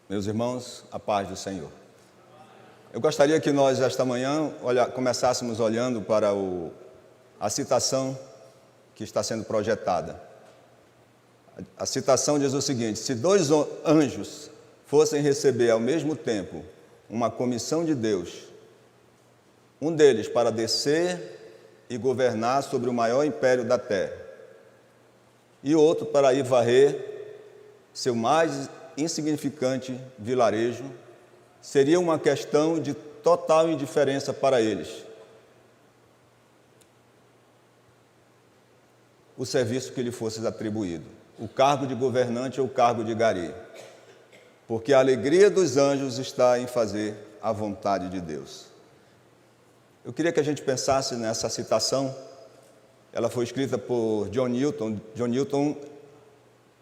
Meus irmãos, a paz do Senhor. Eu gostaria que nós, esta manhã, começássemos olhando para a citação que está sendo projetada. A citação diz o seguinte: se dois anjos fossem receber ao mesmo tempo uma comissão de Deus, um deles para descer e governar sobre o maior império da terra, e outro para ir varrer seu mais insignificante vilarejo, seria uma questão de total indiferença para eles o serviço que lhe fosse atribuído, o cargo de governante ou o cargo de gari, porque a alegria dos anjos está em fazer a vontade de Deus. Eu queria que a gente pensasse nessa citação. Ela foi escrita por John Newton. John Newton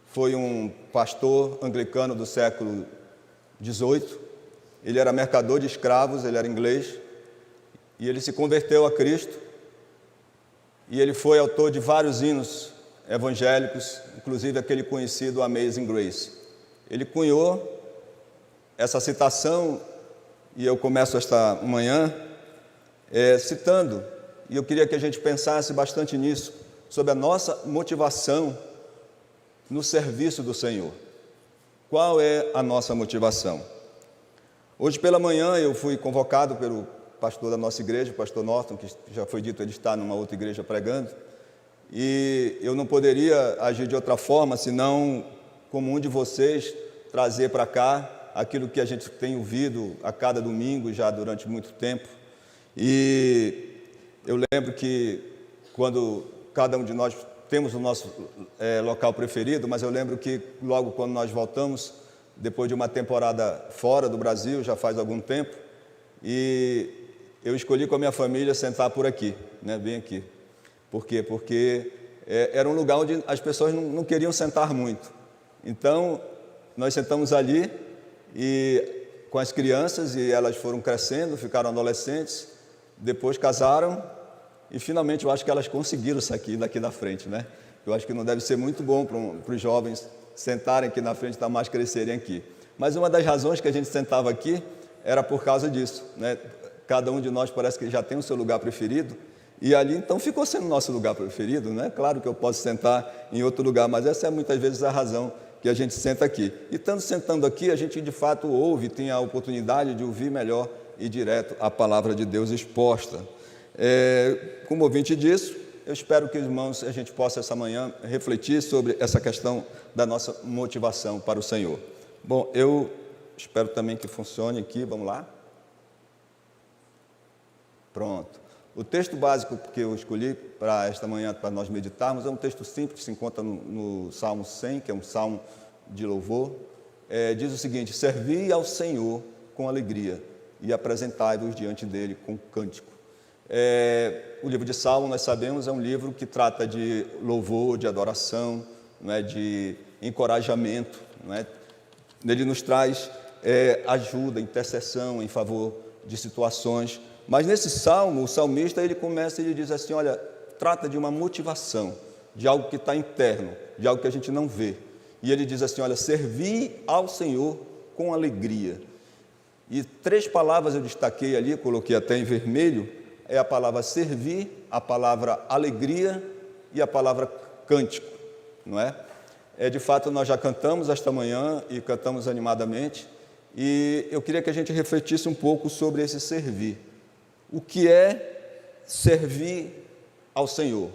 foi um pastor anglicano do século XVIII. Ele era mercador de escravos, ele era inglês, e ele se converteu a Cristo, e ele foi autor de vários hinos evangélicos, inclusive aquele conhecido Amazing Grace. Ele cunhou essa citação, e eu começo esta manhã citando, e eu queria que a gente pensasse bastante nisso, sobre a nossa motivação no serviço do Senhor. Qual é a nossa motivação? Hoje pela manhã eu fui convocado pelo pastor da nossa igreja, o pastor Norton, que já foi dito, ele está numa outra igreja pregando, e eu não poderia agir de outra forma, senão, como um de vocês, trazer para cá aquilo que a gente tem ouvido a cada domingo já durante muito tempo. E eu lembro que quando cada um de nós temos o nosso local preferido, mas eu lembro que logo quando nós voltamos, depois de uma temporada fora do Brasil, já faz algum tempo, e eu escolhi com a minha família sentar por aqui, bem aqui. Por quê? Porque era um lugar onde as pessoas não queriam sentar muito. Então, nós sentamos ali e com as crianças, e elas foram crescendo, ficaram adolescentes, depois casaram, e finalmente eu acho que elas conseguiram sair daqui da frente, Eu acho que não deve ser muito bom para os jovens sentarem aqui na frente, ainda mais crescerem aqui. Mas uma das razões que a gente sentava aqui era por causa disso, Cada um de nós parece que já tem o seu lugar preferido, e ali então ficou sendo o nosso lugar preferido, Claro que eu posso sentar em outro lugar, mas essa é muitas vezes a razão que a gente senta aqui. E estando sentando aqui, a gente de fato ouve, tem a oportunidade de ouvir melhor e direto a palavra de Deus exposta. Como ouvinte disso, eu espero que, irmãos, a gente possa essa manhã refletir sobre essa questão da nossa motivação para o Senhor. Bom, eu espero também que funcione aqui, vamos lá? Pronto. O texto básico que eu escolhi para esta manhã, para nós meditarmos, é um texto simples, que se encontra no Salmo 100, que é um salmo de louvor. Diz o seguinte: servi ao Senhor com alegria e apresentai-vos diante dele com cântico. O livro de Salmo, nós sabemos, é um livro que trata de louvor, de adoração, de encorajamento. Ele nos traz ajuda, intercessão em favor de situações. Mas nesse salmo, o salmista ele começa e ele diz assim: olha, trata de uma motivação, de algo que está interno, de algo que a gente não vê. E ele diz assim: olha, servi ao Senhor com alegria. E 3 palavras eu destaquei ali, coloquei até em vermelho, é a palavra servir, a palavra alegria e a palavra cântico, de fato, nós já cantamos esta manhã e cantamos animadamente, e eu queria que a gente refletisse um pouco sobre esse servir. O que é servir ao Senhor?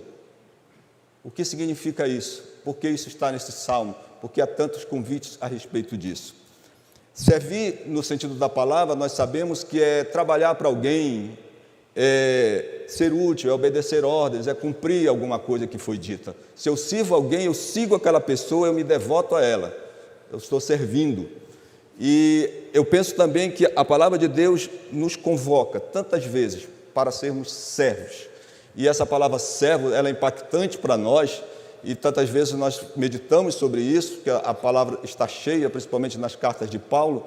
O que significa isso? Por que isso está nesse salmo? Porque há tantos convites a respeito disso. Servir, no sentido da palavra, nós sabemos que é trabalhar para alguém, é ser útil, é obedecer ordens, é cumprir alguma coisa que foi dita. Se eu sirvo alguém, eu sigo aquela pessoa, eu me devoto a ela, eu estou servindo. E eu penso também que a palavra de Deus nos convoca tantas vezes para sermos servos. E essa palavra servo, ela é impactante para nós, e tantas vezes nós meditamos sobre isso, que a palavra está cheia, principalmente nas cartas de Paulo,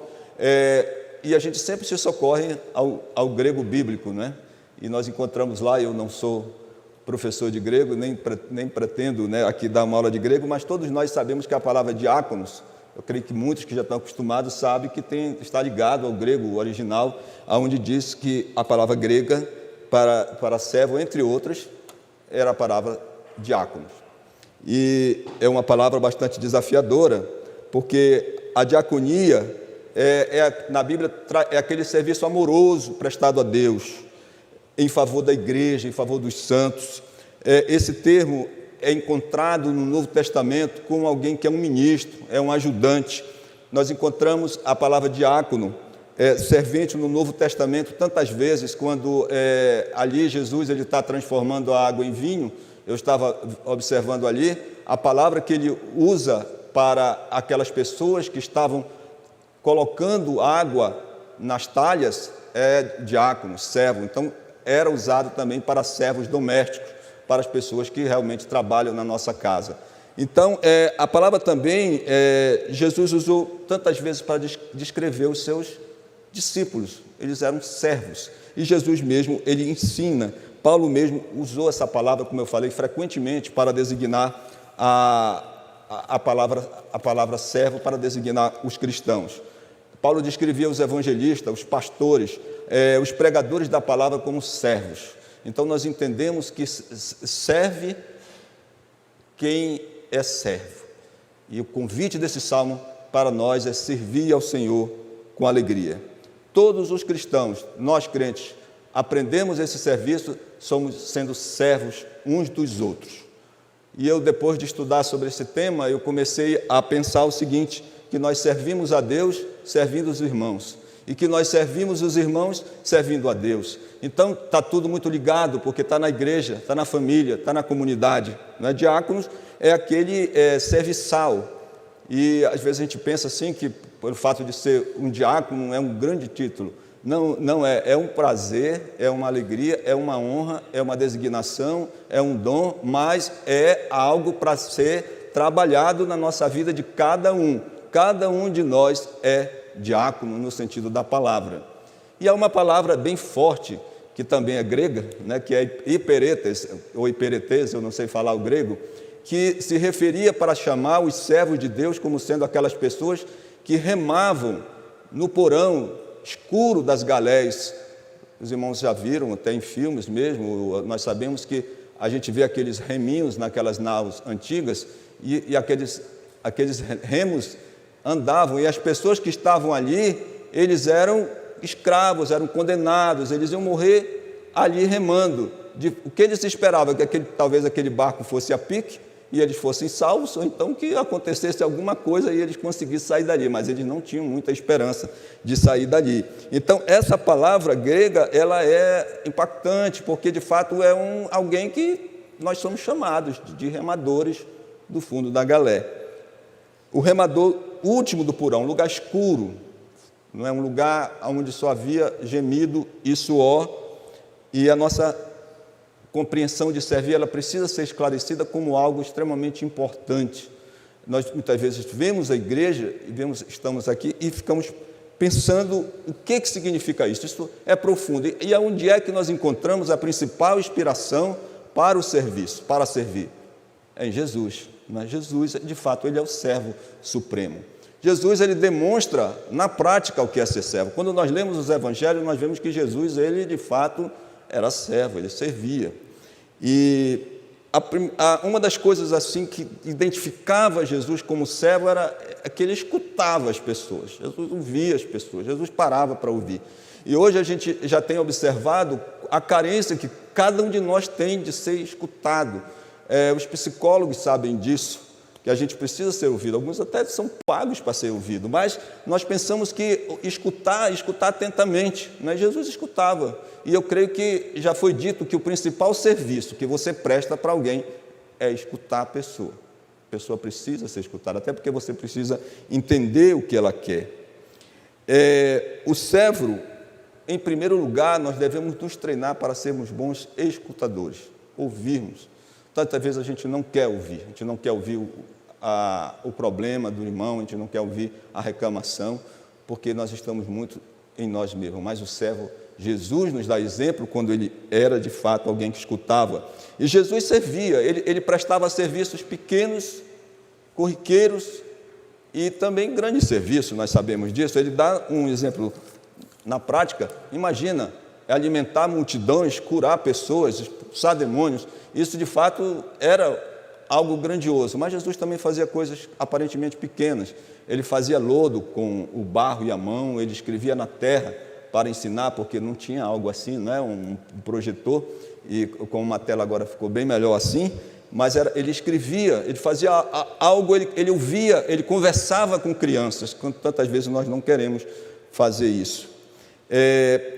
e a gente sempre se socorre ao grego bíblico, E nós encontramos lá, eu não sou professor de grego, nem pretendo aqui dar uma aula de grego, mas todos nós sabemos que a palavra diáconos Eu creio que muitos que já estão acostumados sabem que está ligado ao grego original, onde diz que a palavra grega para servo, entre outras, era a palavra diáconos. E é uma palavra bastante desafiadora, porque a diaconia na Bíblia é aquele serviço amoroso prestado a Deus, em favor da igreja, em favor dos santos. Esse termo é encontrado no Novo Testamento com alguém que é um ministro, é um ajudante. Nós encontramos a palavra diácono, servente, no Novo Testamento, tantas vezes, quando ali Jesus está transformando a água em vinho. Eu estava observando ali, a palavra que ele usa para aquelas pessoas que estavam colocando água nas talhas é diácono, servo. Então, era usado também para servos domésticos, para as pessoas que realmente trabalham na nossa casa. Então, a palavra também, Jesus usou tantas vezes para descrever os seus discípulos. Eles eram servos. E Jesus mesmo, ele ensina. Paulo mesmo usou essa palavra, como eu falei, frequentemente para designar a palavra servo, para designar os cristãos. Paulo descrevia os evangelistas, os pastores, os pregadores da palavra como servos. Então, nós entendemos que serve quem é servo. E o convite desse salmo para nós é servir ao Senhor com alegria. Todos os cristãos, nós crentes, aprendemos esse serviço, somos sendo servos uns dos outros. E eu, depois de estudar sobre esse tema, eu comecei a pensar o seguinte, que nós servimos a Deus servindo os irmãos, e que nós servimos os irmãos servindo a Deus. Então, está tudo muito ligado, porque está na igreja, está na família, está na comunidade. Não é? Diáconos é aquele serviçal. E, às vezes, a gente pensa assim, que pelo fato de ser um diácono é um grande título. Não é. É um prazer, é uma alegria, é uma honra, é uma designação, é um dom, mas é algo para ser trabalhado na nossa vida de cada um. Cada um de nós é diácono no sentido da palavra. E há uma palavra bem forte, que também é grega, né, que é hiperetes, ou hiperetes, eu não sei falar o grego, que se referia para chamar os servos de Deus como sendo aquelas pessoas que remavam no porão escuro das galés. Os irmãos já viram, até em filmes mesmo, nós sabemos que a gente vê aqueles reminhos naquelas naus antigas, e aqueles remos andavam, e as pessoas que estavam ali, eles eram escravos, eram condenados, eles iam morrer ali remando. O que eles esperavam? Que talvez aquele barco fosse a pique, e eles fossem salvos, ou então que acontecesse alguma coisa e eles conseguissem sair dali, mas eles não tinham muita esperança de sair dali. Então, essa palavra grega, ela é impactante, porque de fato é alguém que nós somos chamados de remadores do fundo da galé. O remador último do porão, um lugar escuro, não é um lugar onde só havia gemido e suor, e a nossa compreensão de servir, ela precisa ser esclarecida como algo extremamente importante. Nós muitas vezes vemos a igreja, estamos aqui e ficamos pensando o que significa isso. Isso é profundo. E onde é que nós encontramos a principal inspiração para o serviço, para servir? É em Jesus. Mas Jesus, de fato, ele é o servo supremo. Jesus, ele demonstra na prática o que é ser servo. Quando nós lemos os evangelhos, nós vemos que Jesus, ele de fato era servo, ele servia. E uma das coisas assim que identificava Jesus como servo era que ele escutava as pessoas. Jesus ouvia as pessoas, Jesus parava para ouvir. E hoje a gente já tem observado a carência que cada um de nós tem de ser escutado. Os psicólogos sabem disso, que a gente precisa ser ouvido. Alguns até são pagos para ser ouvido, mas nós pensamos que escutar atentamente. Né? Jesus escutava. E eu creio que já foi dito que o principal serviço que você presta para alguém é escutar a pessoa. A pessoa precisa ser escutada, até porque você precisa entender o que ela quer. O servo, em primeiro lugar, nós devemos nos treinar para sermos bons escutadores, ouvirmos. Tantas vezes a gente não quer ouvir, a gente não quer ouvir o problema do irmão, a gente não quer ouvir a reclamação, porque nós estamos muito em nós mesmos. Mas o servo, Jesus nos dá exemplo quando ele era de fato alguém que escutava. E Jesus servia, ele prestava serviços pequenos, corriqueiros, e também grande serviço, nós sabemos disso. Ele dá um exemplo na prática. Imagina, alimentar multidões, curar pessoas, expulsar demônios. Isso, de fato, era algo grandioso. Mas Jesus também fazia coisas aparentemente pequenas. Ele fazia lodo com o barro e a mão, ele escrevia na terra para ensinar, porque não tinha algo assim, não é? Um projetor, e com uma tela agora ficou bem melhor assim, mas ele escrevia, ele fazia algo, ele ouvia, ele conversava com crianças, quando tantas vezes nós não queremos fazer isso.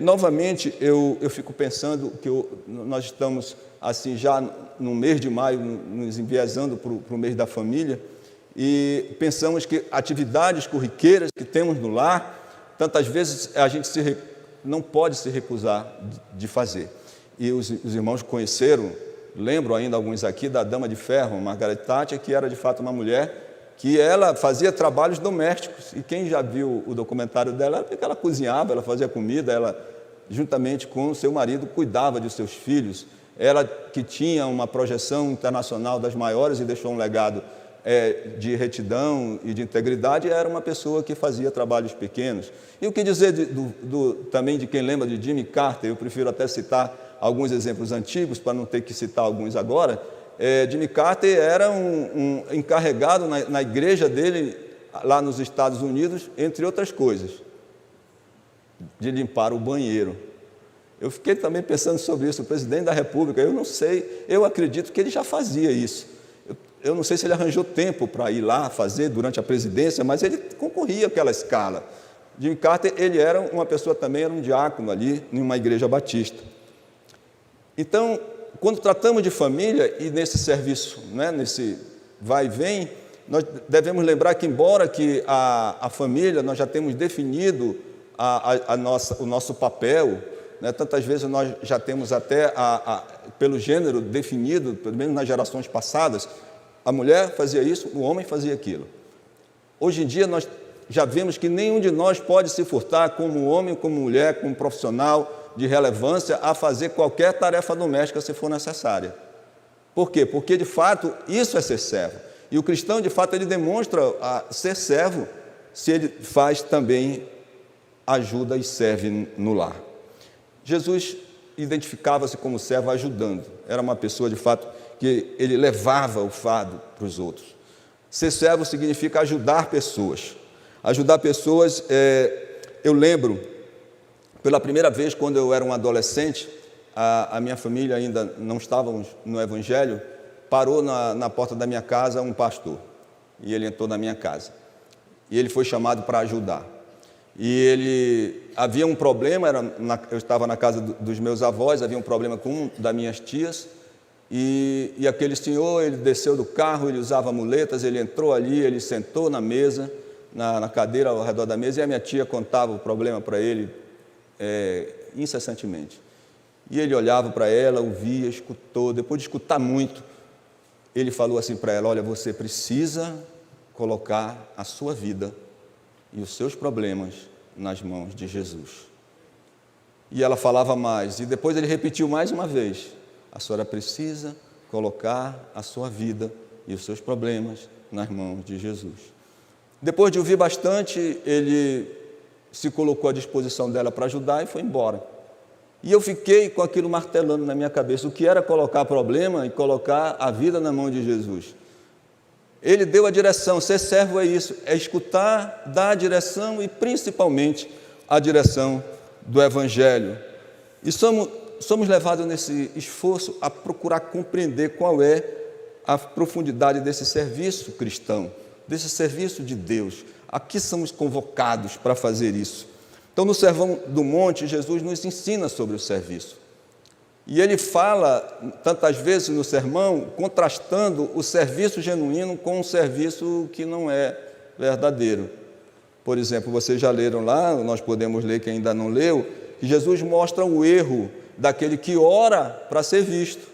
Novamente, eu fico pensando que nós estamos assim já no mês de maio, nos enviesando para o mês da família, e pensamos que atividades corriqueiras que temos no lar, tantas vezes a gente não pode se recusar de fazer. E os irmãos conheceram, lembro ainda alguns aqui, da Dama de Ferro, Margaret Thatcher, que era de fato uma mulher que ela fazia trabalhos domésticos. E quem já viu o documentário dela, que ela cozinhava, ela fazia comida, ela, juntamente com o seu marido, cuidava de seus filhos. Ela que tinha uma projeção internacional das maiores e deixou um legado de retidão e de integridade, era uma pessoa que fazia trabalhos pequenos. E o que dizer também de quem lembra de Jimmy Carter? Eu prefiro até citar alguns exemplos antigos, para não ter que citar alguns agora. Jimmy Carter era um encarregado na igreja dele, lá nos Estados Unidos, entre outras coisas, de limpar o banheiro. Eu fiquei também pensando sobre isso. O presidente da República, eu não sei, eu acredito que ele já fazia isso. Eu não sei se ele arranjou tempo para ir lá fazer durante a presidência, mas ele concorria àquela escala. Jimmy Carter, ele era uma pessoa também, era um diácono ali, em uma igreja batista. Então, quando tratamos de família e nesse serviço, né, nesse vai e vem, nós devemos lembrar que, embora que a família, nós já temos definido o nosso papel, né, tantas vezes nós já temos até, pelo gênero definido, pelo menos nas gerações passadas, a mulher fazia isso, o homem fazia aquilo. Hoje em dia, nós já vemos que nenhum de nós pode se furtar, como homem, como mulher, como profissional de relevância, a fazer qualquer tarefa doméstica se for necessária. Por quê? Porque, de fato, isso é ser servo. E o cristão, de fato, ele demonstra ser servo se ele faz também ajuda e serve no lar. Jesus identificava-se como servo ajudando. Era uma pessoa, de fato, que ele levava o fardo para os outros. Ser servo significa ajudar pessoas. Ajudar pessoas, eu lembro, pela primeira vez, quando eu era um adolescente, a minha família ainda não estávamos no Evangelho, parou na porta da minha casa um pastor, e ele entrou na minha casa, e ele foi chamado para ajudar. E havia um problema, eu estava na casa dos meus avós, havia um problema com uma das minhas tias, e aquele senhor, ele desceu do carro, ele usava muletas, ele entrou ali, ele sentou na mesa, na cadeira ao redor da mesa, e a minha tia contava o problema para ele incessantemente. E ele olhava para ela, ouvia, escutou. Depois de escutar muito, ele falou assim para ela: olha, você precisa colocar a sua vida e os seus problemas nas mãos de Jesus. E ela falava mais, e depois ele repetiu mais uma vez: a senhora precisa colocar a sua vida e os seus problemas nas mãos de Jesus. Depois de ouvir bastante, ele se colocou à disposição dela para ajudar e foi embora. E eu fiquei com aquilo martelando na minha cabeça, o que era colocar problema e colocar a vida na mão de Jesus. Ele deu a direção. Ser servo é isso, é escutar, dar a direção e principalmente a direção do Evangelho. E somos levados nesse esforço a procurar compreender qual é a profundidade desse serviço cristão, desse serviço de Deus. Aqui somos convocados para fazer isso. Então, no Sermão do Monte, Jesus nos ensina sobre o serviço. E ele fala, tantas vezes no sermão, contrastando o serviço genuíno com um serviço que não é verdadeiro. Por exemplo, vocês já leram lá, nós podemos ler quem ainda não leu, que Jesus mostra o erro daquele que ora para ser visto,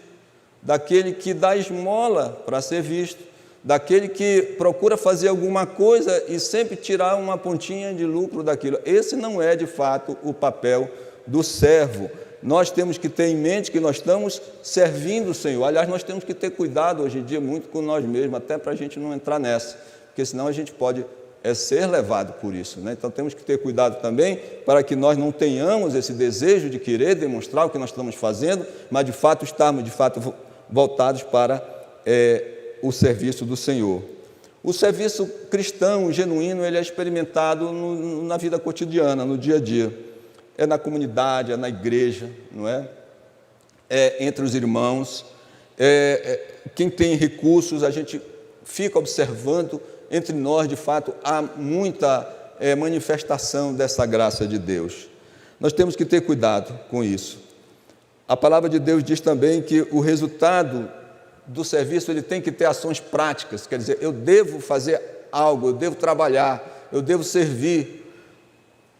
daquele que dá esmola para ser visto, daquele que procura fazer alguma coisa e sempre tirar uma pontinha de lucro daquilo. Esse não é, de fato, o papel do servo. Nós temos que ter em mente que nós estamos servindo o Senhor. Aliás, nós temos que ter cuidado hoje em dia muito com nós mesmos, até para a gente não entrar nessa, porque senão a gente pode é ser levado por isso, né? Então temos que ter cuidado também para que nós não tenhamos esse desejo de querer demonstrar o que nós estamos fazendo, mas de fato estarmos voltados para o serviço do Senhor. O serviço cristão, genuíno, ele é experimentado na vida cotidiana, no dia a dia. É na comunidade, é na igreja, não é? É entre os irmãos. Quem tem recursos, a gente fica observando. Entre nós, de fato, há muita manifestação dessa graça de Deus. Nós temos que ter cuidado com isso. A palavra de Deus diz também que o resultado do serviço ele tem que ter ações práticas, quer dizer, eu devo fazer algo, eu devo trabalhar, eu devo servir.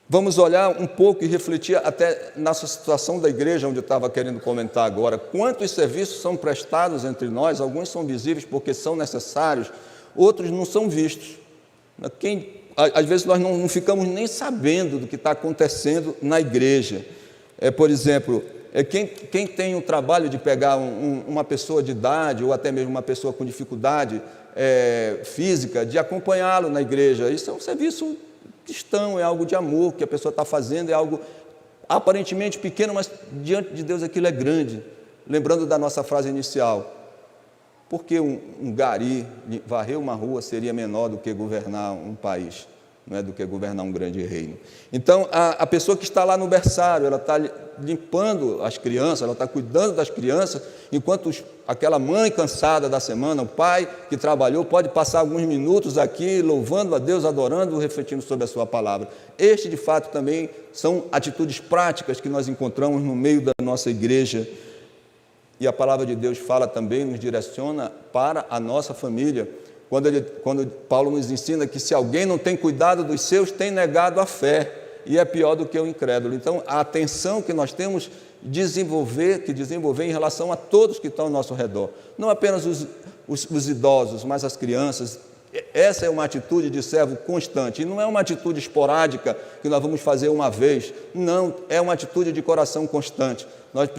Vamos olhar um pouco e refletir até nessa situação da igreja, onde eu estava querendo comentar agora. Quantos serviços são prestados entre nós? Alguns são visíveis porque são necessários, outros não são vistos. Às vezes nós não ficamos nem sabendo do que está acontecendo na igreja. Por exemplo, quem tem o trabalho de pegar uma pessoa de idade ou até mesmo uma pessoa com dificuldade física, de acompanhá-lo na igreja, isso é um serviço cristão, é algo de amor que a pessoa está fazendo, é algo aparentemente pequeno, mas diante de Deus aquilo é grande. Lembrando da nossa frase inicial, porque um gari varrer uma rua seria menor do que governar um país, não é do que governar um grande reino. Então, a pessoa que está lá no berçário, ela está limpando as crianças, ela está cuidando das crianças, enquanto aquela mãe cansada da semana, o pai que trabalhou, pode passar alguns minutos aqui louvando a Deus, adorando, refletindo sobre a sua palavra. Este, de fato, também são atitudes práticas que nós encontramos no meio da nossa igreja. E a palavra de Deus fala também, nos direciona para a nossa família, quando Paulo nos ensina que se alguém não tem cuidado dos seus, tem negado a fé, e é pior do que o incrédulo. Então, a atenção que nós temos que desenvolver em relação a todos que estão ao nosso redor, não apenas os idosos, mas as crianças. Essa é uma atitude de servo constante, e não é uma atitude esporádica que nós vamos fazer uma vez, não, é uma atitude de coração constante. Nós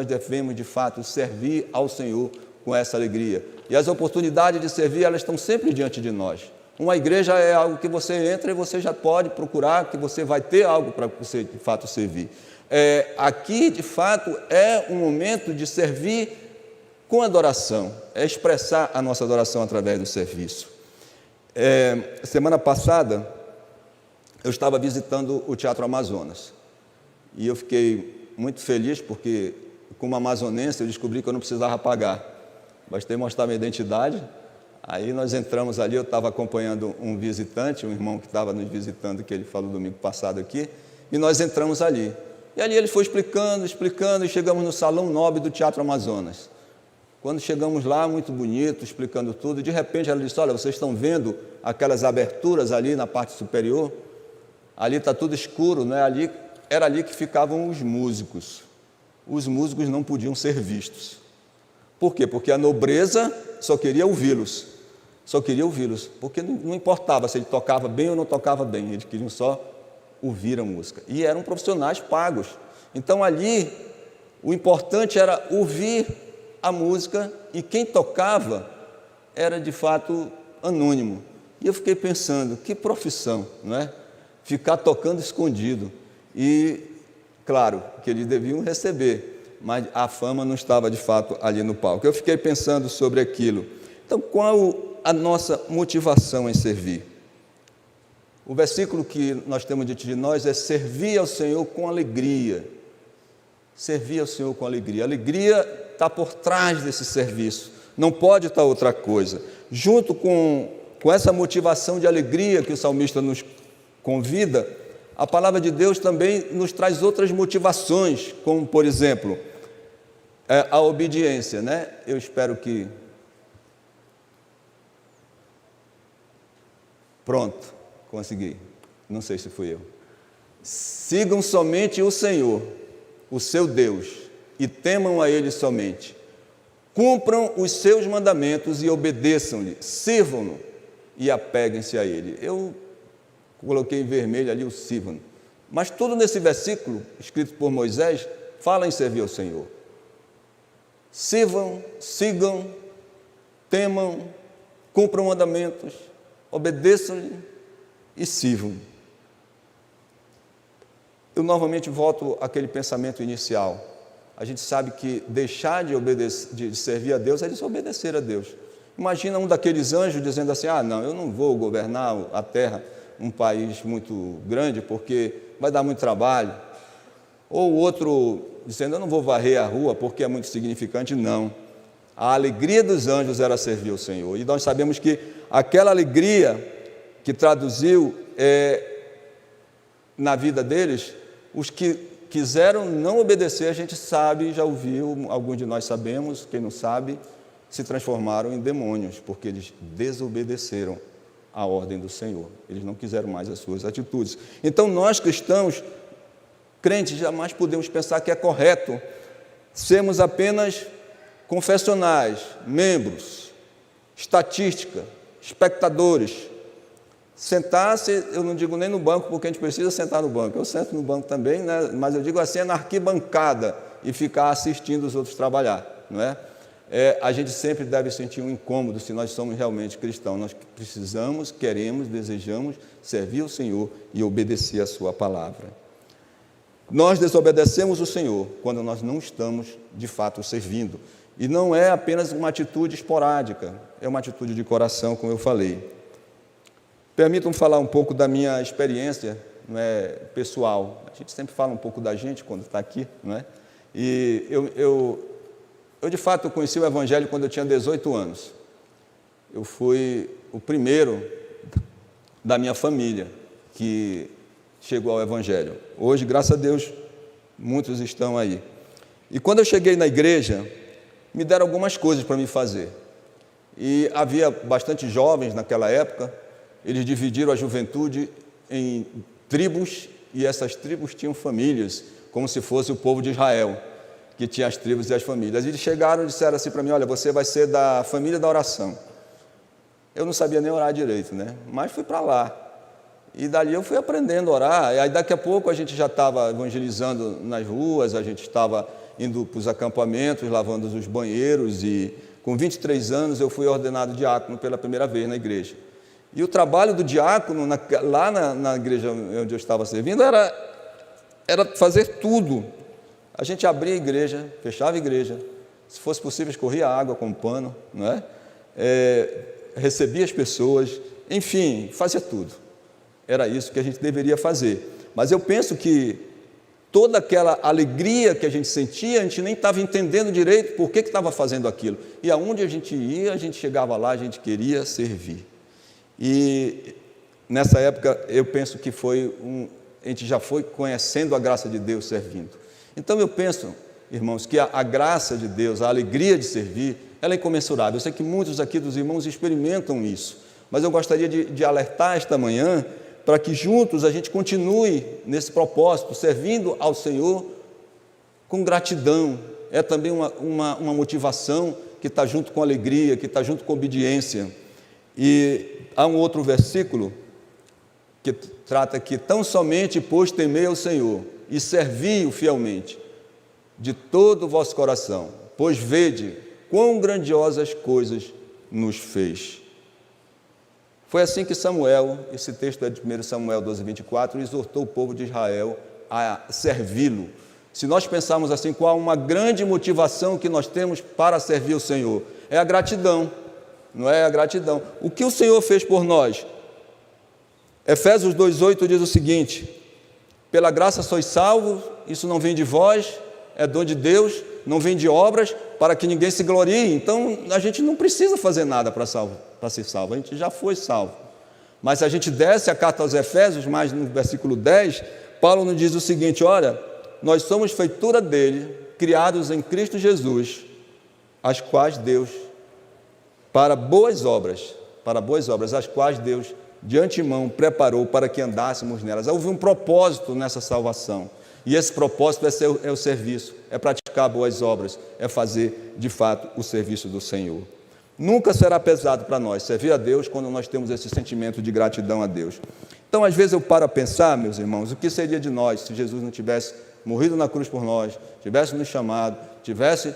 devemos de fato servir ao Senhor com essa alegria, e as oportunidades de servir, elas estão sempre diante de nós. Uma igreja é algo que você entra e você já pode procurar, que você vai ter algo para você de fato servir. Aqui de fato é um momento de servir com adoração, é expressar a nossa adoração através do serviço. Semana passada eu estava visitando o Teatro Amazonas e eu fiquei muito feliz porque, como amazonense, eu descobri que eu não precisava pagar, bastei mostrar minha identidade. Aí nós entramos ali, eu estava acompanhando um visitante, um irmão que estava nos visitando, que ele falou domingo passado aqui, e nós entramos ali. E ali ele foi explicando, e chegamos no Salão Nobre do Teatro Amazonas. Quando chegamos lá, muito bonito, explicando tudo, e de repente ela disse, olha, vocês estão vendo aquelas aberturas ali na parte superior? Ali está tudo escuro, né? Era ali que ficavam os músicos. Os músicos não podiam ser vistos. Por quê? Porque a nobreza só queria ouvi-los, porque não importava se ele tocava bem ou não tocava bem, eles queriam só ouvir a música, e eram profissionais pagos. Então ali, o importante era ouvir a música, e quem tocava era de fato anônimo. E eu fiquei pensando, que profissão, não é? Ficar tocando escondido. E claro que eles deviam receber, mas a fama não estava de fato ali no palco. Eu fiquei pensando sobre aquilo. Então, qual a nossa motivação em servir? O versículo que nós temos diante de nós é servir ao Senhor com alegria. Servir ao Senhor com alegria. A alegria está por trás desse serviço, não pode estar outra coisa. Junto com essa motivação de alegria que o salmista nos convida, a palavra de Deus também nos traz outras motivações, como, por exemplo, a obediência, né? Eu espero que... Pronto, consegui. Não sei se fui eu. Sigam somente o Senhor, o seu Deus, e temam a Ele somente. Cumpram os seus mandamentos e obedeçam-lhe, sirvam-no e apeguem-se a Ele. Eu coloquei em vermelho ali o sirvam. Mas tudo nesse versículo, escrito por Moisés, fala em servir ao Senhor. Sirvam, sigam, temam, cumpram mandamentos, obedeçam-lhe e sirvam. Eu novamente volto àquele pensamento inicial. A gente sabe que deixar de obedecer, de servir a Deus é desobedecer a Deus. Imagina um daqueles anjos dizendo assim: não, eu não vou governar a terra, um país muito grande, porque vai dar muito trabalho. Ou o outro dizendo: eu não vou varrer a rua, porque é muito significante. Não. A alegria dos anjos era servir ao Senhor. E nós sabemos que aquela alegria que traduziu na vida deles, os que quiseram não obedecer, a gente sabe, já ouviu, alguns de nós sabemos, quem não sabe, se transformaram em demônios, porque eles desobedeceram a ordem do Senhor. Eles não quiseram mais as suas atitudes. Então, nós cristãos, crentes, jamais podemos pensar que é correto sermos apenas confessionais, membros, estatística, espectadores. Sentar-se, eu não digo nem no banco, porque a gente precisa sentar no banco. Eu sento no banco também, né? Mas eu digo assim, na arquibancada e ficar assistindo os outros trabalhar, não é? A gente sempre deve sentir um incômodo se nós somos realmente cristãos. Nós precisamos, queremos, desejamos servir o Senhor e obedecer a sua palavra. Nós desobedecemos o Senhor quando nós não estamos, de fato, servindo. E não é apenas uma atitude esporádica, é uma atitude de coração, como eu falei. Permitam-me falar um pouco da minha experiência, não é, pessoal. A gente sempre fala um pouco da gente quando está aqui, não é? E eu, de fato, conheci o Evangelho quando eu tinha 18 anos. Eu fui o primeiro da minha família que chegou ao Evangelho. Hoje, graças a Deus, muitos estão aí. E quando eu cheguei na igreja, me deram algumas coisas para me fazer. E havia bastante jovens naquela época. Eles dividiram a juventude em tribos, e essas tribos tinham famílias, como se fosse o povo de Israel, que tinha as tribos e as famílias. E eles chegaram e disseram assim para mim: olha, você vai ser da família da oração. Eu não sabia nem orar direito, né? Mas fui para lá. E dali eu fui aprendendo a orar. E aí daqui a pouco a gente já estava evangelizando nas ruas, a gente estava indo para os acampamentos, lavando os banheiros, e com 23 anos eu fui ordenado diácono pela primeira vez na igreja. E o trabalho do diácono, lá na igreja onde eu estava servindo, era fazer tudo. A gente abria a igreja, fechava a igreja, se fosse possível escorria água com pano, não é? Recebia as pessoas, enfim, fazia tudo. Era isso que a gente deveria fazer. Mas eu penso que toda aquela alegria que a gente sentia, a gente nem estava entendendo direito por que estava fazendo aquilo. E aonde a gente ia, a gente chegava lá, a gente queria servir. E nessa época eu penso que a gente já foi conhecendo a graça de Deus servindo. Então eu penso, irmãos, que a graça de Deus, a alegria de servir, ela é incomensurável. Eu sei que muitos aqui dos irmãos experimentam isso, mas eu gostaria de alertar esta manhã para que juntos a gente continue nesse propósito, servindo ao Senhor com gratidão. É também uma motivação que está junto com alegria, que está junto com obediência. E há um outro versículo que trata que tão somente, pois, temei ao Senhor e servi-o fielmente, de todo o vosso coração, pois vede quão grandiosas coisas nos fez. Foi assim que Samuel, esse texto é de 1 Samuel 12:24, exortou o povo de Israel a servi-lo. Se nós pensarmos assim, qual uma grande motivação que nós temos para servir o Senhor? É a gratidão. Não é a gratidão. O que o Senhor fez por nós? Efésios 2:8 diz o seguinte: pela graça sois salvos, isso não vem de vós, é dom de Deus, não vem de obras, para que ninguém se glorie. Então, a gente não precisa fazer nada para ser salvo, a gente já foi salvo. Mas se a gente desce a carta aos Efésios, mais no versículo 10, Paulo nos diz o seguinte: olha, nós somos feitura dele, criados em Cristo Jesus, as quais Deus, para boas obras, as quais Deus de antemão preparou para que andássemos nelas. Houve um propósito nessa salvação, e esse propósito é o serviço, é praticar boas obras, é fazer de fato o serviço do Senhor. Nunca será pesado para nós servir a Deus quando nós temos esse sentimento de gratidão a Deus. Então, às vezes eu paro a pensar, meus irmãos, o que seria de nós se Jesus não tivesse morrido na cruz por nós, tivesse nos chamado, tivesse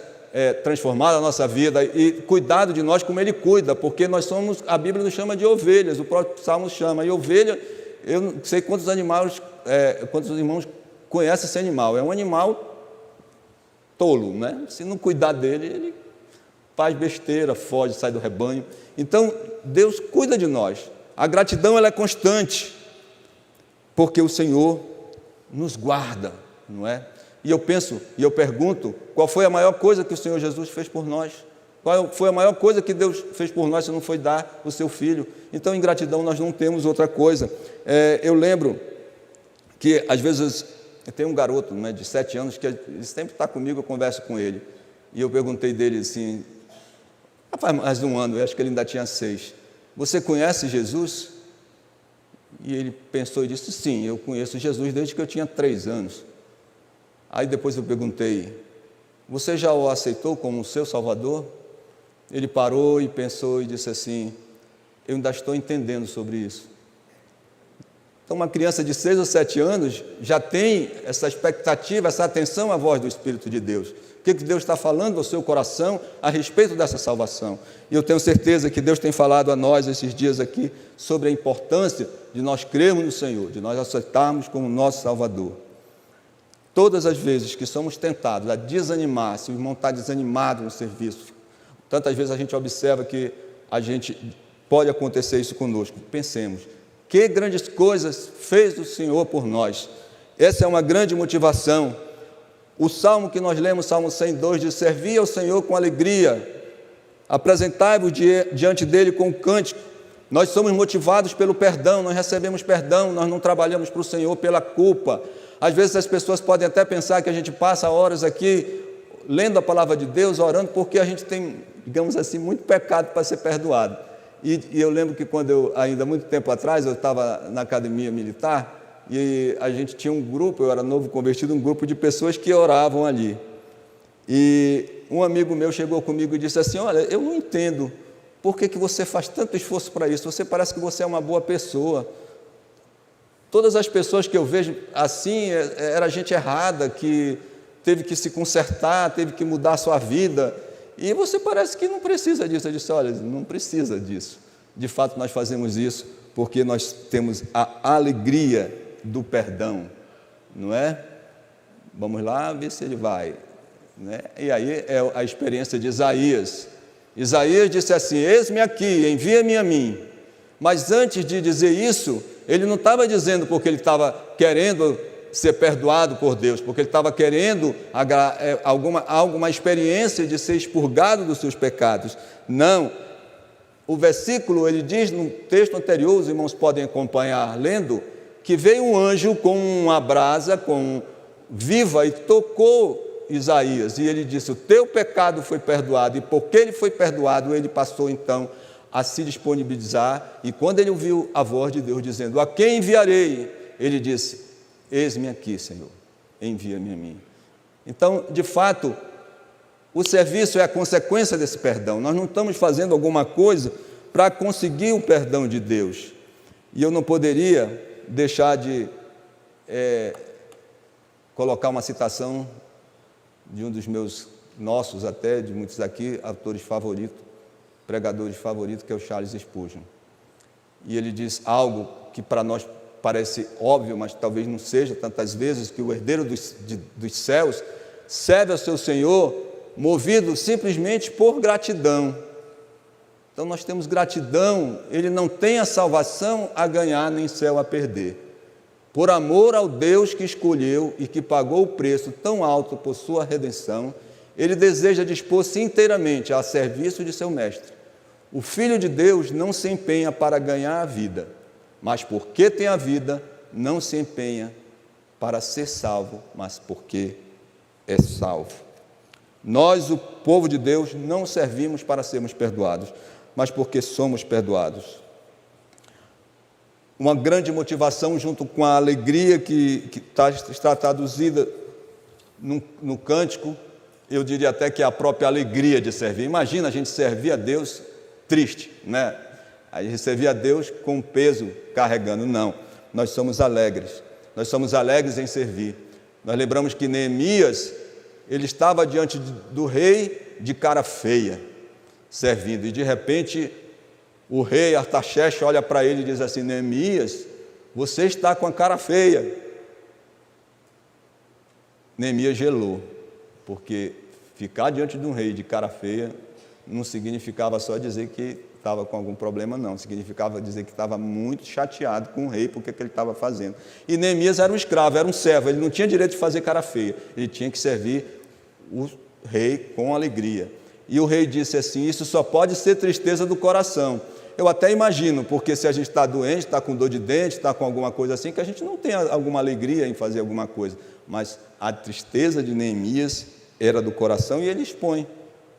transformado a nossa vida e cuidado de nós como Ele cuida, porque nós somos, a Bíblia nos chama de ovelhas, o próprio Salmo chama, e ovelha eu não sei quantos irmãos conhecem esse animal. É um animal tolo, né? Se não cuidar dele, ele faz besteira, foge, sai do rebanho. Então, Deus cuida de nós. A gratidão, ela é constante, porque o Senhor nos guarda, não é? E eu penso, e eu pergunto, qual foi a maior coisa que o Senhor Jesus fez por nós? Qual foi a maior coisa que Deus fez por nós, se não foi dar o seu Filho? Então, em gratidão, nós não temos outra coisa. Eu lembro que, às vezes, tem um garoto, né, de 7 anos, que ele sempre está comigo, eu converso com ele. E eu perguntei dele assim, faz mais de um ano, eu acho que ele ainda tinha 6. Você conhece Jesus? E ele pensou e disse, sim, eu conheço Jesus desde que eu tinha 3 anos. Aí depois eu perguntei, você já o aceitou como seu Salvador? Ele parou e pensou e disse assim, eu ainda estou entendendo sobre isso. Então, uma criança de 6 ou 7 anos já tem essa expectativa, essa atenção à voz do Espírito de Deus. O que Deus está falando ao seu coração a respeito dessa salvação? E eu tenho certeza que Deus tem falado a nós esses dias aqui sobre a importância de nós crermos no Senhor, de nós aceitarmos como nosso Salvador. Todas as vezes que somos tentados a desanimar, se o irmão está desanimado no serviço, tantas vezes a gente observa que pode acontecer isso conosco. Pensemos, que grandes coisas fez o Senhor por nós. Essa é uma grande motivação. O salmo que nós lemos, Salmo 102, diz, servi ao Senhor com alegria, apresentai-vos diante dele com cântico. Nós somos motivados pelo perdão, nós recebemos perdão, nós não trabalhamos para o Senhor pela culpa. Às vezes as pessoas podem até pensar que a gente passa horas aqui lendo a palavra de Deus, orando, porque a gente tem, digamos assim, muito pecado para ser perdoado. E eu lembro que quando ainda muito tempo atrás, eu estava na academia militar, e a gente tinha um grupo, eu era novo convertido, um grupo de pessoas que oravam ali. E um amigo meu chegou comigo e disse assim, olha, eu não entendo por que você faz tanto esforço para isso, você parece que você é uma boa pessoa. Todas as pessoas que eu vejo assim, era gente errada, que teve que se consertar, teve que mudar a sua vida, e você parece que não precisa disso. Eu disse, olha, não precisa disso. De fato, nós fazemos isso porque nós temos a alegria do perdão, não é? Vamos lá ver se ele vai, né? E aí é a experiência de Isaías. Isaías disse assim, eis-me aqui, envia-me a mim. Mas antes de dizer isso, ele não estava dizendo porque ele estava querendo ser perdoado por Deus, porque ele estava querendo alguma experiência de ser expurgado dos seus pecados. Não. O versículo, ele diz no texto anterior, os irmãos podem acompanhar lendo, que veio um anjo com uma brasa, viva, e tocou Isaías, e ele disse, o teu pecado foi perdoado, e porque ele foi perdoado, ele passou então a se disponibilizar, e quando ele ouviu a voz de Deus dizendo, a quem enviarei? Ele disse, eis-me aqui, Senhor, envia-me a mim. Então, de fato, o serviço é a consequência desse perdão. Nós não estamos fazendo alguma coisa para conseguir o perdão de Deus. E eu não poderia deixar de colocar uma citação de um dos nossos até, de muitos aqui, autores favoritos, pregadores favoritos, que é o Charles Spurgeon. E ele diz algo que para nós parece óbvio, mas talvez não seja tantas vezes, que o herdeiro dos céus serve ao seu Senhor movido simplesmente por gratidão. Então nós temos gratidão, ele não tem a salvação a ganhar nem céu a perder. Por amor ao Deus que escolheu e que pagou o preço tão alto por sua redenção, ele deseja dispor-se inteiramente a serviço de seu mestre. O Filho de Deus não se empenha para ganhar a vida, mas porque tem a vida, não se empenha para ser salvo, mas porque é salvo. Nós, o povo de Deus, não servimos para sermos perdoados, mas porque somos perdoados. Uma grande motivação, junto com a alegria que está traduzida no cântico, eu diria até que é a própria alegria de servir. Imagina a gente servir a Deus triste, né? Aí servir a Deus com peso carregando. Não, nós somos alegres em servir. Nós lembramos que Neemias, ele estava diante do rei de cara feia, servindo, e de repente o rei Artaxerxes olha para ele e diz assim, Neemias, você está com a cara feia. Neemias gelou, porque ficar diante de um rei de cara feia não significava só dizer que estava com algum problema, não. Significava dizer que estava muito chateado com o rei, porque que ele estava fazendo. E Neemias era um escravo, era um servo, ele não tinha direito de fazer cara feia, ele tinha que servir o rei com alegria. E o rei disse assim: isso só pode ser tristeza do coração. Eu até imagino, porque se a gente está doente, está com dor de dente, está com alguma coisa assim, que a gente não tem alguma alegria em fazer alguma coisa. Mas a tristeza de Neemias era do coração, e ele expõe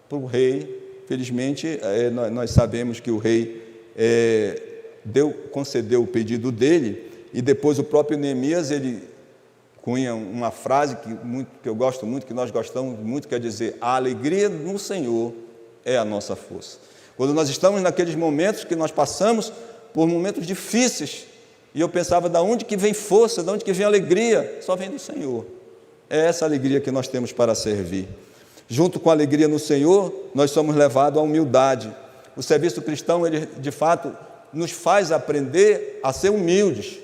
para o rei. Felizmente, nós sabemos que o rei concedeu o pedido dele, e depois o próprio Neemias, ele cunha uma frase que eu gosto muito, que nós gostamos muito, quer dizer: a alegria no Senhor é a nossa força. Quando nós estamos naqueles momentos que nós passamos por momentos difíceis, e eu pensava, de onde que vem força, de onde que vem alegria? Só vem do Senhor. É essa alegria que nós temos para servir. Junto com a alegria no Senhor, nós somos levados à humildade. O serviço cristão, ele de fato nos faz aprender a ser humildes.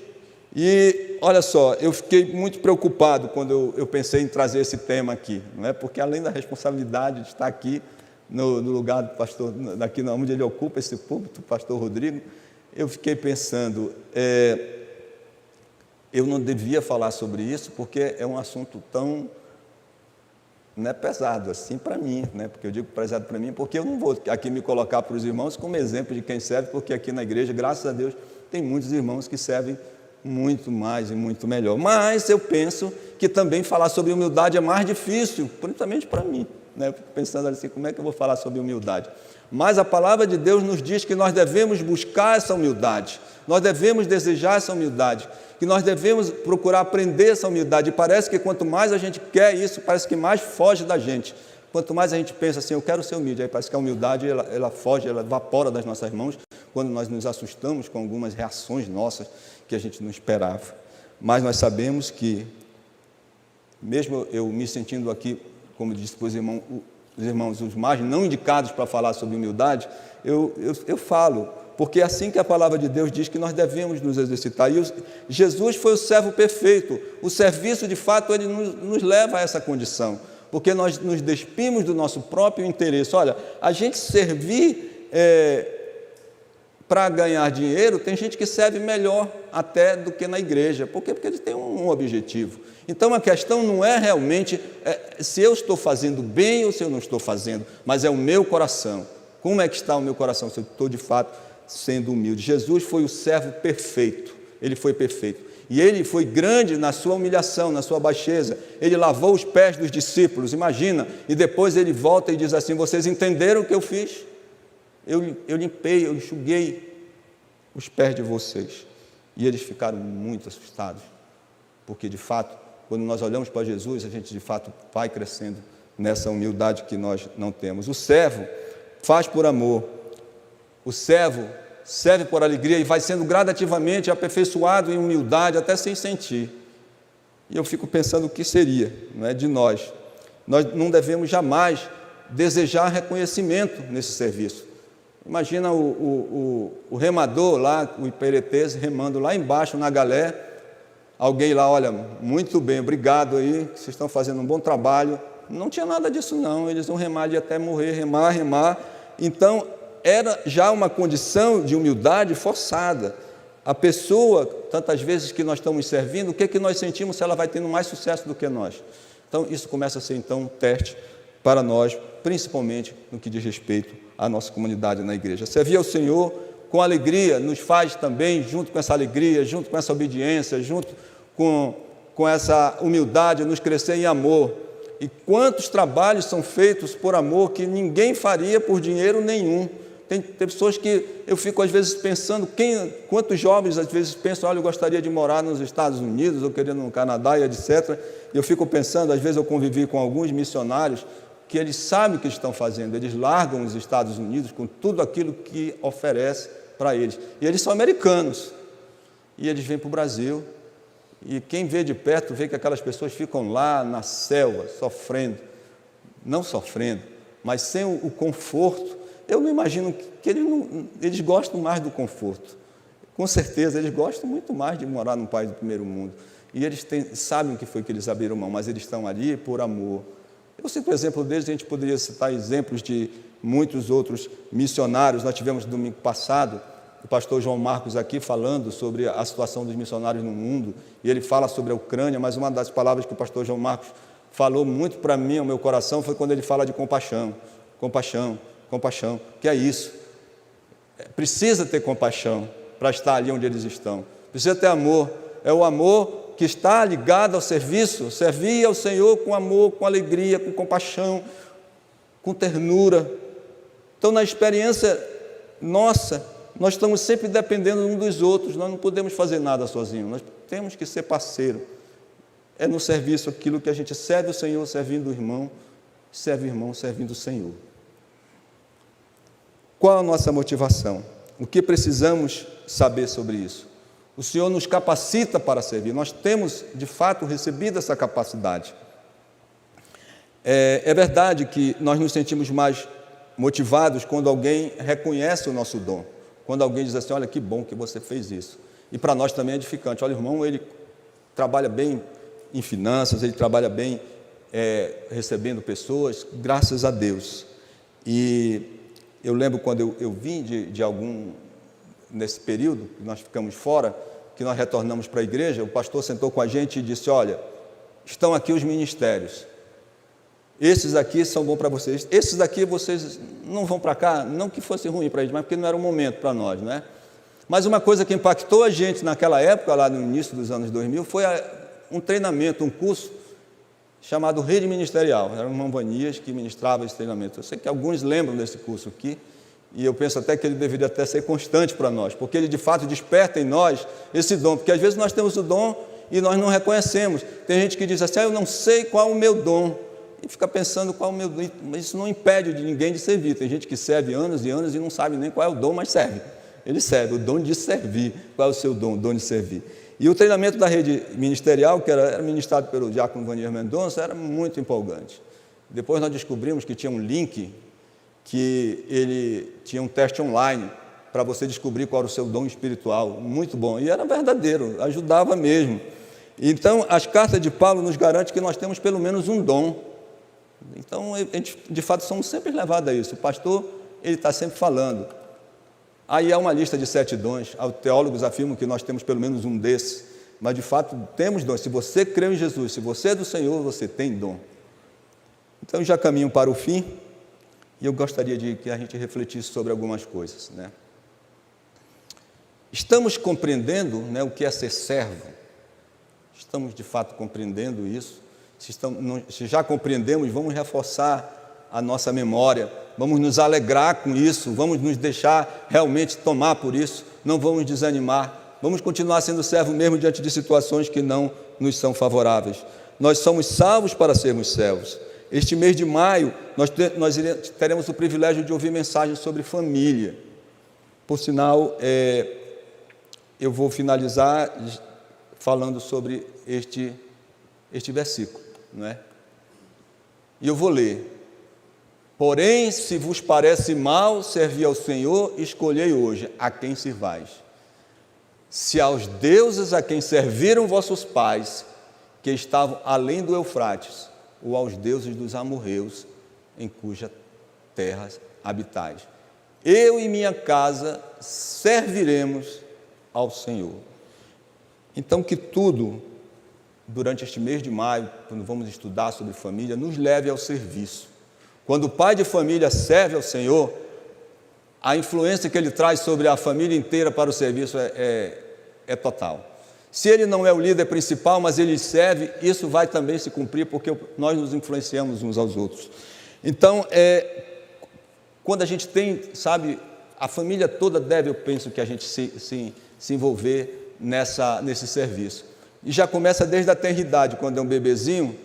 E olha só, eu fiquei muito preocupado quando eu pensei em trazer esse tema aqui, não é? Porque além da responsabilidade de estar aqui no lugar do pastor, daqui onde ele ocupa esse púlpito, o pastor Rodrigo, eu fiquei pensando, eu não devia falar sobre isso, porque é um assunto tão pesado assim para mim, porque eu digo pesado para mim, porque eu não vou aqui me colocar para os irmãos como exemplo de quem serve, porque aqui na igreja, graças a Deus, tem muitos irmãos que servem muito mais e muito melhor. Mas eu penso que também falar sobre humildade é mais difícil, principalmente para mim. Eu fico pensando assim, como é que eu vou falar sobre humildade? Mas a palavra de Deus nos diz que nós devemos buscar essa humildade, nós devemos desejar essa humildade, que nós devemos procurar aprender essa humildade. E parece que quanto mais a gente quer isso, parece que mais foge da gente. Quanto mais a gente pensa assim, eu quero ser humilde, aí parece que a humildade ela foge, ela evapora das nossas mãos, quando nós nos assustamos com algumas reações nossas que a gente não esperava. Mas nós sabemos que, mesmo eu me sentindo aqui, como disse para os irmãos, os mais não indicados para falar sobre humildade, eu falo, porque é assim que a palavra de Deus diz que nós devemos nos exercitar. E Jesus foi o servo perfeito. O serviço, de fato, ele nos leva a essa condição, porque nós nos despimos do nosso próprio interesse. Olha, a gente servir para ganhar dinheiro, tem gente que serve melhor até do que na igreja. Por quê? Porque eles têm um objetivo. Então, a questão não é realmente se eu estou fazendo bem ou se eu não estou fazendo, mas é o meu coração. Como é que está o meu coração? Se eu estou, de fato, sendo humilde. Jesus foi o servo perfeito. Ele foi perfeito. E ele foi grande na sua humilhação, na sua baixeza. Ele lavou os pés dos discípulos, imagina. E depois ele volta e diz assim: vocês entenderam o que eu fiz? Eu limpei, eu enxuguei os pés de vocês. E eles ficaram muito assustados, porque de fato, quando nós olhamos para Jesus, a gente de fato vai crescendo nessa humildade que nós não temos. O servo faz por amor, o servo serve por alegria e vai sendo gradativamente aperfeiçoado em humildade até sem sentir. E eu fico pensando o que seria, não é, de nós. Nós não devemos jamais desejar reconhecimento nesse serviço. Imagina o remador lá, o iperetese, remando lá embaixo na galé, alguém lá, olha, muito bem, obrigado aí, vocês estão fazendo um bom trabalho. Não tinha nada disso não, eles vão remar de até morrer, remar. Então, era já uma condição de humildade forçada. A pessoa, tantas vezes que nós estamos servindo, o que é que nós sentimos se ela vai tendo mais sucesso do que nós? Então, isso começa a ser então um teste para nós, principalmente no que diz respeito à nossa comunidade na igreja. Servir ao Senhor com alegria nos faz também, junto com essa alegria, junto com essa obediência, junto com essa humildade, nos crescer em amor. E quantos trabalhos são feitos por amor que ninguém faria por dinheiro nenhum. Tem pessoas que eu fico às vezes pensando, quantos jovens às vezes pensam, olha, eu gostaria de morar nos Estados Unidos, ou querendo no Canadá e etc. E eu fico pensando, às vezes eu convivi com alguns missionários, que eles sabem o que estão fazendo, eles largam os Estados Unidos com tudo aquilo que oferece para eles. E eles são americanos, e eles vêm para o Brasil, e quem vê de perto vê que aquelas pessoas ficam lá na selva, sofrendo, não sofrendo, mas sem o conforto. Eu não imagino que eles gostam mais do conforto. Com certeza, eles gostam muito mais de morar num país do primeiro mundo. E eles sabem o que foi que eles abriram mão, mas eles estão ali por amor. Eu cito o exemplo deles, a gente poderia citar exemplos de muitos outros missionários. Nós tivemos domingo passado o pastor João Marcos aqui falando sobre a situação dos missionários no mundo, e ele fala sobre a Ucrânia, mas uma das palavras que o pastor João Marcos falou muito para mim, ao meu coração, foi quando ele fala de compaixão, compaixão, compaixão, que é isso. Precisa ter compaixão para estar ali onde eles estão. Precisa ter amor. É o amor que está ligado ao serviço, servir ao Senhor com amor, com alegria, com compaixão, com ternura. Então, na experiência nossa, nós estamos sempre dependendo uns dos outros, nós não podemos fazer nada sozinhos, nós temos que ser parceiro. É no serviço aquilo que a gente serve o Senhor servindo o irmão, serve o irmão servindo o Senhor. Qual a nossa motivação? O que precisamos saber sobre isso? O Senhor nos capacita para servir, nós temos, de fato, recebido essa capacidade. É verdade que nós nos sentimos mais motivados quando alguém reconhece o nosso dom, quando alguém diz assim, olha, que bom que você fez isso. E para nós também é edificante. Olha, o irmão, ele trabalha bem em finanças, ele trabalha bem recebendo pessoas, graças a Deus. E eu lembro quando eu vim de algum, nesse período, que nós ficamos fora, que nós retornamos para a igreja, o pastor sentou com a gente e disse, olha, estão aqui os ministérios, esses aqui são bons para vocês, esses daqui vocês não vão para cá, não que fosse ruim para eles, mas porque não era o momento para nós, não é? Mas uma coisa que impactou a gente naquela época, lá no início dos anos 2000, foi um treinamento, um curso chamado Rede Ministerial. Era o irmão Vanias que ministrava esse treinamento. Eu sei que alguns lembram desse curso aqui, e eu penso até que ele deveria até ser constante para nós, porque ele de fato desperta em nós esse dom, porque às vezes nós temos o dom e nós não reconhecemos. Tem gente que diz assim, eu não sei qual é o meu dom, e fica pensando qual é o meu dom, mas isso não impede de ninguém de servir. Tem gente que serve anos e anos e não sabe nem qual é o dom, mas serve. Ele serve, o dom de servir. Qual é o seu dom? O dom de servir. E o treinamento da rede ministerial, que era ministrado pelo diácono Vanier Mendonça, era muito empolgante. Depois nós descobrimos que tinha um link, que ele tinha um teste online para você descobrir qual era o seu dom espiritual, muito bom, e era verdadeiro, ajudava mesmo. Então, as cartas de Paulo nos garantem que nós temos pelo menos um dom. Então, a gente, de fato, somos sempre levados a isso. O pastor, ele está sempre falando. Aí há uma lista de 7 dons, os teólogos afirmam que nós temos pelo menos um desses, mas de fato temos dons. Se você crê em Jesus, se você é do Senhor, você tem dom. Então já caminho para o fim, e eu gostaria de que a gente refletisse sobre algumas coisas, né? Estamos compreendendo, né, o que é ser servo? Estamos de fato compreendendo isso? Se já compreendemos, vamos reforçar a nossa memória, vamos nos alegrar com isso, vamos nos deixar realmente tomar por isso, não vamos desanimar, vamos continuar sendo servo mesmo diante de situações que não nos são favoráveis. Nós somos salvos para sermos servos. Este mês de maio, nós teremos o privilégio de ouvir mensagens sobre família. Por sinal, eu vou finalizar falando sobre este versículo, não é? E eu vou ler. Porém, se vos parece mal servir ao Senhor, escolhei hoje a quem sirvais. Se aos deuses a quem serviram vossos pais, que estavam além do Eufrates, ou aos deuses dos amorreus, em cuja terra habitais. Eu e minha casa serviremos ao Senhor. Então, que tudo, durante este mês de maio, quando vamos estudar sobre família, nos leve ao serviço. Quando o pai de família serve ao Senhor, a influência que ele traz sobre a família inteira para o serviço é total. Se ele não é o líder principal, mas ele serve, isso vai também se cumprir, porque nós nos influenciamos uns aos outros. Então, quando a gente tem, sabe, a família toda deve, eu penso, que a gente se envolver nesse serviço. E já começa desde a tenridade, quando é um bebezinho,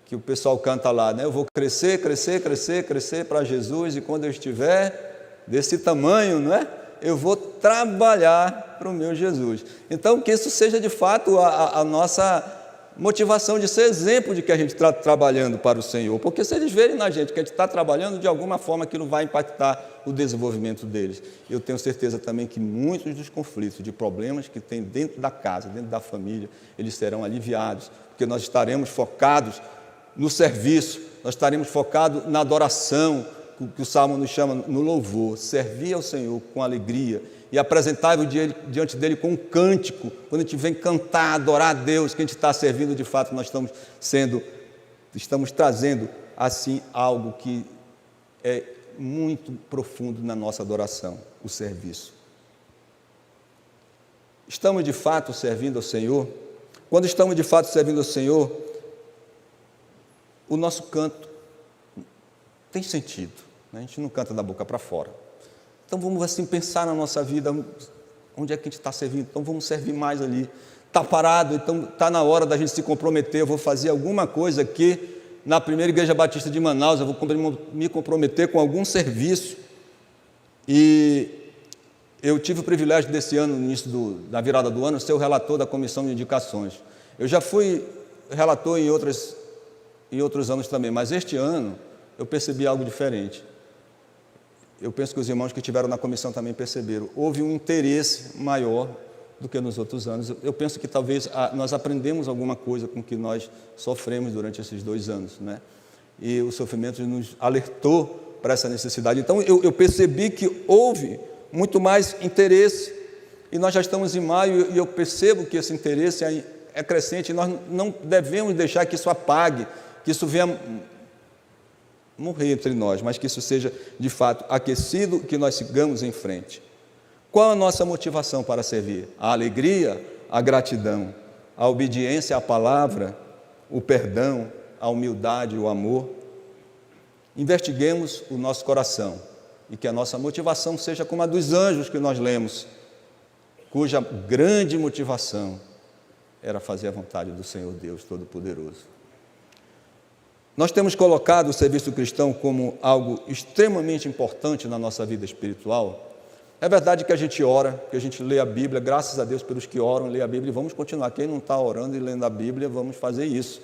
que o pessoal canta lá, né? Eu vou crescer, crescer, crescer, crescer para Jesus, e quando eu estiver desse tamanho, não é? Eu vou trabalhar para o meu Jesus. Então, que isso seja de fato a nossa motivação de ser exemplo de que a gente está trabalhando para o Senhor, porque se eles verem na gente que a gente está trabalhando, de alguma forma aquilo vai impactar o desenvolvimento deles. Eu tenho certeza também que muitos dos conflitos, de problemas que tem dentro da casa, dentro da família, eles serão aliviados, porque nós estaremos focados no serviço, nós estaremos focados na adoração, que o Salmo nos chama no louvor, servir ao Senhor com alegria e apresentar-o diante dele com um cântico. Quando a gente vem cantar, adorar a Deus, que a gente está servindo de fato, nós estamos trazendo assim algo que é muito profundo na nossa adoração, o serviço. Estamos de fato servindo ao Senhor? Quando estamos de fato servindo ao Senhor, o nosso canto tem sentido, né? A gente não canta da boca para fora. Então vamos assim pensar na nossa vida, onde é que a gente está servindo, então vamos servir mais ali. Está parado, então está na hora da gente se comprometer, eu vou fazer alguma coisa aqui na primeira Igreja Batista de Manaus, eu vou me comprometer com algum serviço. E eu tive o privilégio desse ano, no início da virada do ano, ser o relator da comissão de indicações. Eu já fui relator em outros anos também, mas este ano eu percebi algo diferente. Eu penso que os irmãos que estiveram na comissão também perceberam. Houve um interesse maior do que nos outros anos. Eu penso que talvez nós aprendemos alguma coisa com que nós sofremos durante esses 2 anos, né? E o sofrimento nos alertou para essa necessidade. Então eu percebi que houve muito mais interesse, e nós já estamos em maio, e eu percebo que esse interesse é crescente, e nós não devemos deixar que isso apague, que isso venha morrer entre nós, mas que isso seja de fato aquecido, que nós sigamos em frente. Qual a nossa motivação para servir? A alegria, a gratidão, a obediência à palavra, o perdão, a humildade, o amor. Investiguemos o nosso coração e que a nossa motivação seja como a dos anjos que nós lemos, cuja grande motivação era fazer a vontade do Senhor Deus Todo-Poderoso. Nós temos colocado o serviço cristão como algo extremamente importante na nossa vida espiritual. É verdade que a gente ora, que a gente lê a Bíblia, graças a Deus pelos que oram, lê a Bíblia, e vamos continuar. Quem não está orando e lendo a Bíblia, vamos fazer isso.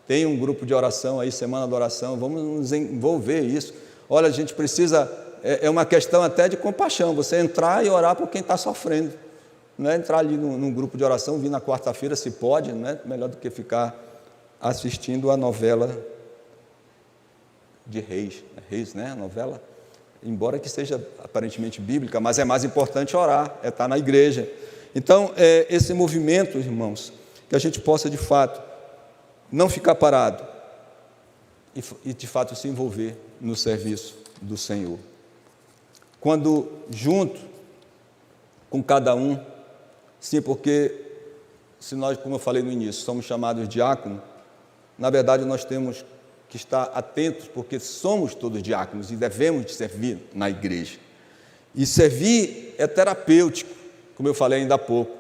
Tem um grupo de oração aí, Semana da Oração, vamos nos envolver isso. Olha, a gente precisa, é uma questão até de compaixão, você entrar e orar por quem está sofrendo. Não é entrar ali num grupo de oração, vir na quarta-feira, se pode, não é melhor do que ficar assistindo a novela de Reis, né? A novela, embora que seja aparentemente bíblica, mas é mais importante orar, é estar na igreja. Então, esse movimento, irmãos, que a gente possa de fato não ficar parado e de fato se envolver no serviço do Senhor. Quando junto com cada um, sim, porque se nós, como eu falei no início, somos chamados diácono, na verdade nós temos que estar atentos, porque somos todos diáconos e devemos servir na igreja. E servir é terapêutico, como eu falei ainda há pouco.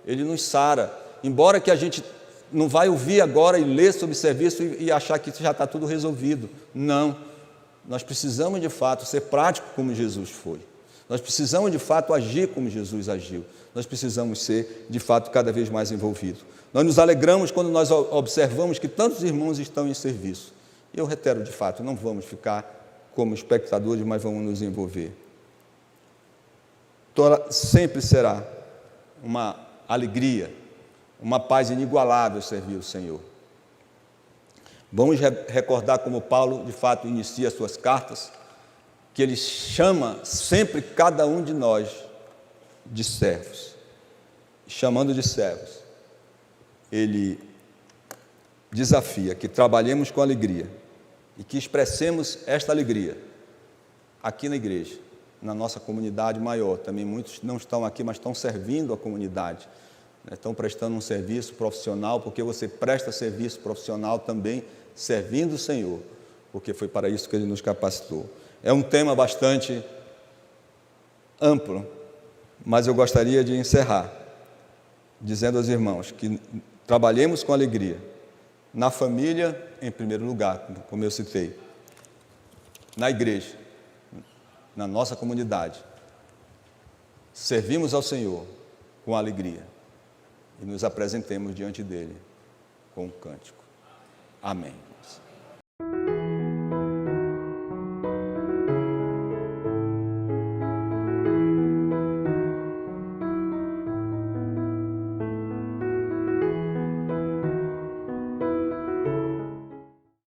Ele nos sara, embora que a gente não vai ouvir agora e ler sobre serviço e achar que já está tudo resolvido. Não, nós precisamos de fato ser práticos como Jesus foi. Nós precisamos de fato agir como Jesus agiu. Nós precisamos ser de fato cada vez mais envolvidos. Nós nos alegramos quando nós observamos que tantos irmãos estão em serviço. Eu reitero, de fato, não vamos ficar como espectadores, mas vamos nos envolver. Sempre será uma alegria, uma paz inigualável servir o Senhor. Vamos recordar como Paulo, de fato, inicia as suas cartas, que ele chama sempre cada um de nós de servos. Chamando de servos, ele desafia que trabalhemos com alegria e que expressemos esta alegria aqui na igreja, na nossa comunidade maior. Também muitos não estão aqui, mas estão servindo a comunidade, né? Estão prestando um serviço profissional, porque você presta serviço profissional também servindo o Senhor, porque foi para isso que Ele nos capacitou. É um tema bastante amplo, mas eu gostaria de encerrar dizendo aos irmãos que trabalhemos com alegria, na família, em primeiro lugar, como eu citei, na igreja, na nossa comunidade, servimos ao Senhor com alegria e nos apresentemos diante dEle com o cântico. Amém.